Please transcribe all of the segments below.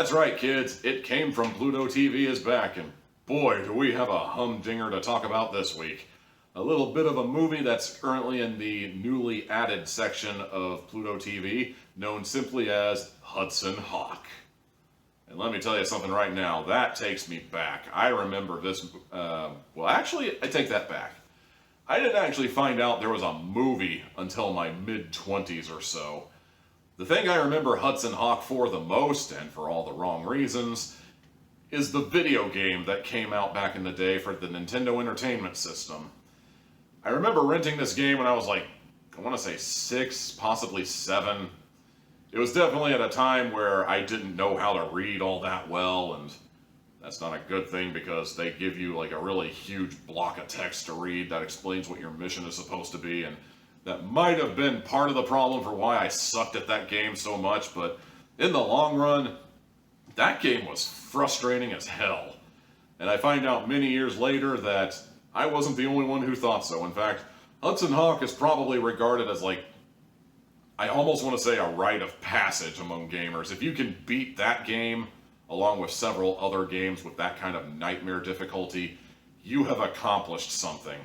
That's right, kids. It Came from Pluto TV is back, and boy, do we have a humdinger to talk about this week. A little bit of a movie that's currently in the newly added section of Pluto TV, known simply as Hudson Hawk. And let me tell you something right now, that takes me back. I remember this, well actually, I take that back. I didn't actually find out there was a movie until my mid-20s or so. The thing I remember Hudson Hawk for the most, and for all the wrong reasons, is the video game that came out back in the day for the Nintendo Entertainment System. I remember renting this game when I was like, I want to say 6, possibly 7. It was definitely at a time where I didn't know how to read all that well, and that's not a good thing because they give you like a really huge block of text to read that explains what your mission is supposed to be, and that might have been part of the problem for why I sucked at that game so much, but in the long run, that game was frustrating as hell. And I find out many years later that I wasn't the only one who thought so. In fact, Hudson Hawk is probably regarded as like, I almost want to say a rite of passage among gamers. If you can beat that game, along with several other games with that kind of nightmare difficulty, you have accomplished something.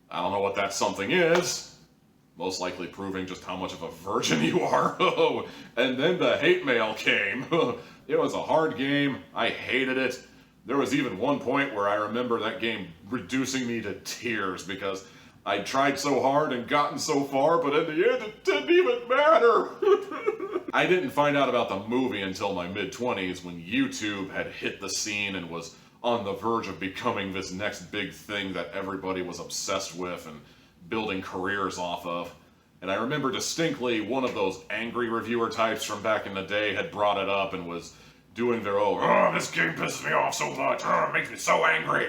I don't know what that something is. Most likely proving just how much of a virgin you are. And then the hate mail came. It was a hard game. I hated it. There was even one point where I remember that game reducing me to tears because I tried so hard and gotten so far, but in the end it didn't even matter. I didn't find out about the movie until my mid-20s when YouTube had hit the scene and was on the verge of becoming this next big thing that everybody was obsessed with and building careers off of. And I remember distinctly one of those angry reviewer types from back in the day had brought it up and was doing their own, "Oh, this game pisses me off so much, oh, it makes me so angry,"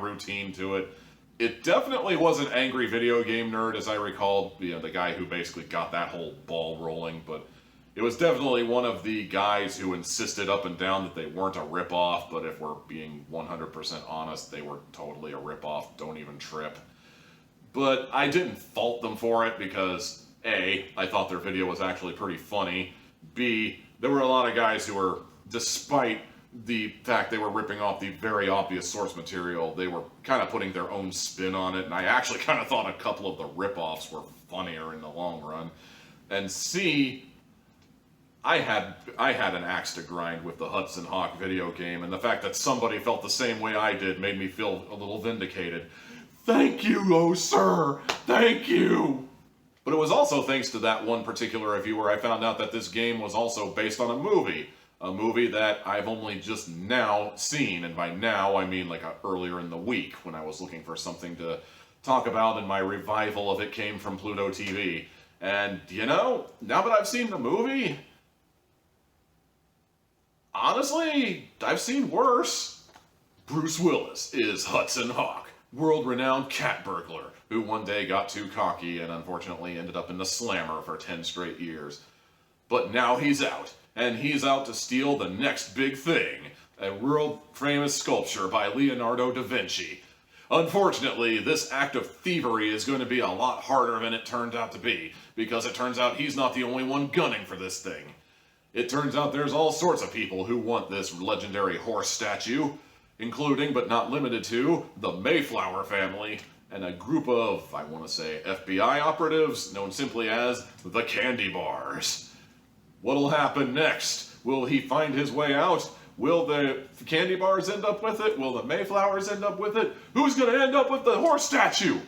routine to it. It definitely was an angry video game nerd, as I recall, the guy who basically got that whole ball rolling, but it was definitely one of the guys who insisted up and down that they weren't a ripoff, but if we're being 100% honest, they were totally a ripoff, don't even trip. But I didn't fault them for it because, A, I thought their video was actually pretty funny, B, there were a lot of guys who were, despite the fact they were ripping off the very obvious source material, they were kind of putting their own spin on it, and I actually kind of thought a couple of the ripoffs were funnier in the long run. And C, I had an axe to grind with the Hudson Hawk video game, and the fact that somebody felt the same way I did made me feel a little vindicated. Thank you, oh sir, thank you! But it was also thanks to that one particular reviewer I found out that this game was also based on a movie that I've only just now seen, and by now I mean like earlier in the week when I was looking for something to talk about in my revival of It Came from Pluto TV. And you know, now that I've seen the movie, honestly, I've seen worse. Bruce Willis is Hudson Hawk, world-renowned cat burglar, who one day got too cocky and unfortunately ended up in the slammer for 10 straight years. But now he's out, and he's out to steal the next big thing, a world-famous sculpture by Leonardo da Vinci. Unfortunately, this act of thievery is going to be a lot harder than it turned out to be, because it turns out he's not the only one gunning for this thing. It turns out there's all sorts of people who want this legendary horse statue, including, but not limited to, the Mayflower family, and a group of, I want to say, FBI operatives known simply as the Candy Bars. What'll happen next? Will he find his way out? Will the Candy Bars end up with it? Will the Mayflowers end up with it? Who's gonna end up with the horse statue?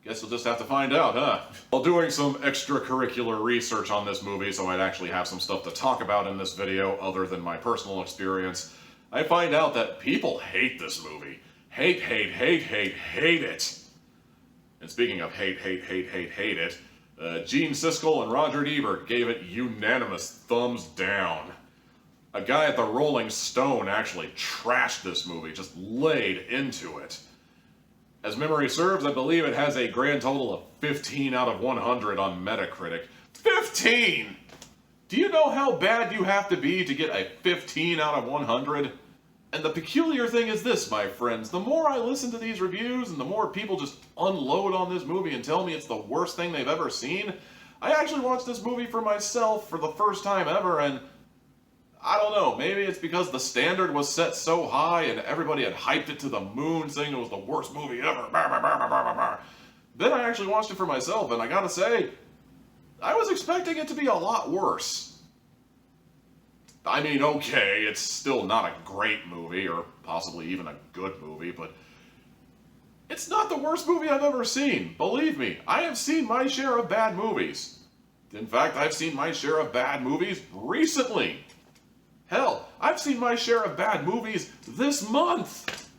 Guess we'll just have to find out, huh? While doing some extracurricular research on this movie, so I'd actually have some stuff to talk about in this video other than my personal experience, I find out that people hate this movie. Hate it. And speaking of hate it, Gene Siskel and Roger Ebert gave it unanimous thumbs down. A guy at the Rolling Stone actually trashed this movie, just laid into it. As memory serves, I believe it has a grand total of 15 out of 100 on Metacritic. 15! Do you know how bad you have to be to get a 15 out of 100? And the peculiar thing is this, my friends, the more I listen to these reviews and the more people just unload on this movie and tell me it's the worst thing they've ever seen, I actually watched this movie for myself for the first time ever, and I don't know, maybe it's because the standard was set so high and everybody had hyped it to the moon saying it was the worst movie ever. Then I actually watched it for myself and I gotta say, I was expecting it to be a lot worse. I mean, okay, it's still not a great movie, or possibly even a good movie, but it's not the worst movie I've ever seen. Believe me, I have seen my share of bad movies. In fact, I've seen my share of bad movies recently. Hell, I've seen my share of bad movies this month.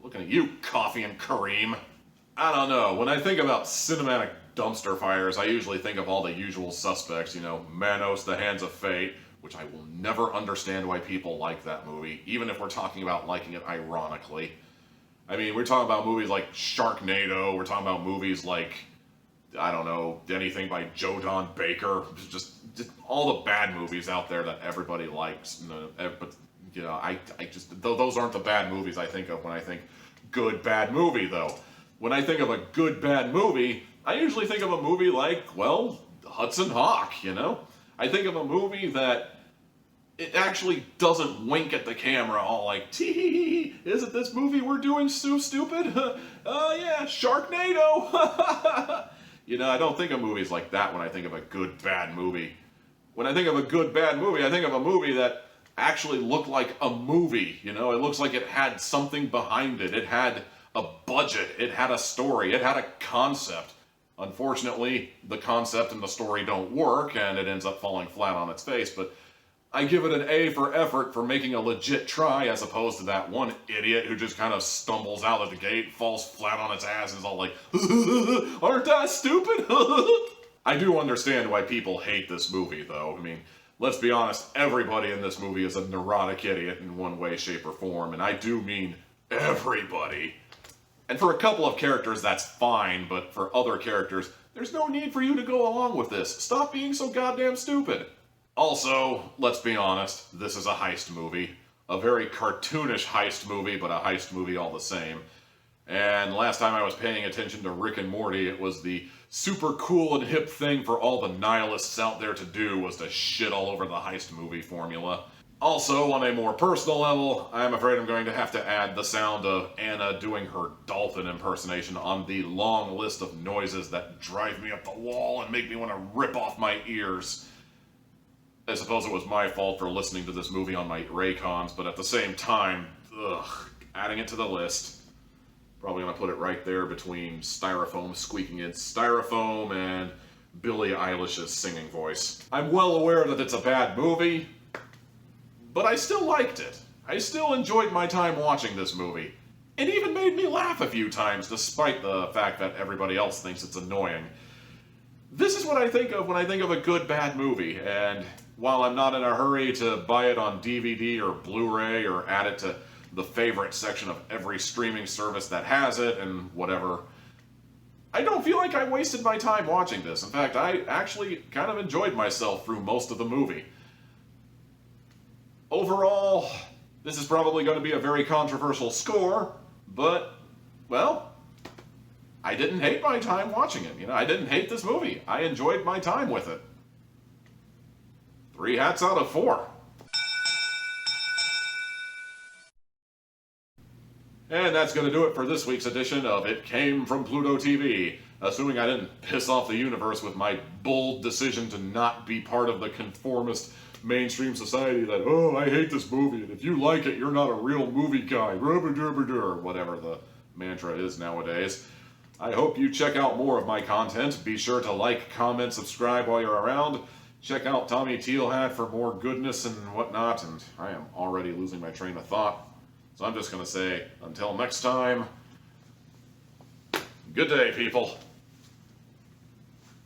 Looking at you, Coffee and Kareem. I don't know, when I think about cinematic dumpster fires, I usually think of all the usual suspects, you know, Manos, The Hands of Fate, which I will never understand why people like that movie, even if we're talking about liking it ironically. I mean, we're talking about movies like Sharknado, we're talking about movies like, I don't know, anything by Joe Don Baker, just all the bad movies out there that everybody likes. But, you know, I just, those aren't the bad movies I think of when I think good bad movie, though. When I think of a good bad movie, I usually think of a movie like, well, Hudson Hawk, you know? I think of a movie that it actually doesn't wink at the camera all like, tee, isn't this movie we're doing so stupid? Yeah, Sharknado! You know, I don't think of movies like that when I think of a good bad movie. When I think of a good bad movie, I think of a movie that actually looked like a movie, you know? It looks like it had something behind it. It had a budget, it had a story, it had a concept. Unfortunately, the concept and the story don't work, and it ends up falling flat on its face, but I give it an A for effort for making a legit try, as opposed to that one idiot who just kind of stumbles out of the gate, falls flat on its ass, and is all like, aren't I stupid? I do understand why people hate this movie, though. I mean, let's be honest, everybody in this movie is a neurotic idiot in one way, shape, or form, and I do mean everybody. And for a couple of characters, that's fine, but for other characters, there's no need for you to go along with this. Stop being so goddamn stupid. Also, let's be honest, this is a heist movie. A very cartoonish heist movie, but a heist movie all the same. And last time I was paying attention to Rick and Morty, it was the super cool and hip thing for all the nihilists out there to do was to shit all over the heist movie formula. Also, on a more personal level, I'm afraid I'm going to have to add the sound of Anna doing her dolphin impersonation on the long list of noises that drive me up the wall and make me want to rip off my ears. I suppose it was my fault for listening to this movie on my Raycons, but at the same time, adding it to the list. Probably gonna put it right there between Styrofoam squeaking its Styrofoam and Billie Eilish's singing voice. I'm well aware that it's a bad movie, but I still liked it. I still enjoyed my time watching this movie. It even made me laugh a few times, despite the fact that everybody else thinks it's annoying. This is what I think of when I think of a good bad movie, and while I'm not in a hurry to buy it on DVD or Blu-ray or add it to the favorite section of every streaming service that has it and whatever, I don't feel like I wasted my time watching this. In fact, I actually kind of enjoyed myself through most of the movie. Overall, this is probably going to be a very controversial score, but, well, I didn't hate my time watching it. You know, I didn't hate this movie. I enjoyed my time with it. 3 hats out of 4. And that's going to do it for this week's edition of It Came from Pluto TV. Assuming I didn't piss off the universe with my bold decision to not be part of the conformist mainstream society that, oh, I hate this movie, and if you like it, you're not a real movie guy, whatever the mantra is nowadays. I hope you check out more of my content. Be sure to like, comment, subscribe while you're around. Check out Tommy Tealhat for more goodness and whatnot, and I am already losing my train of thought. So I'm just going to say, until next time, good day, people.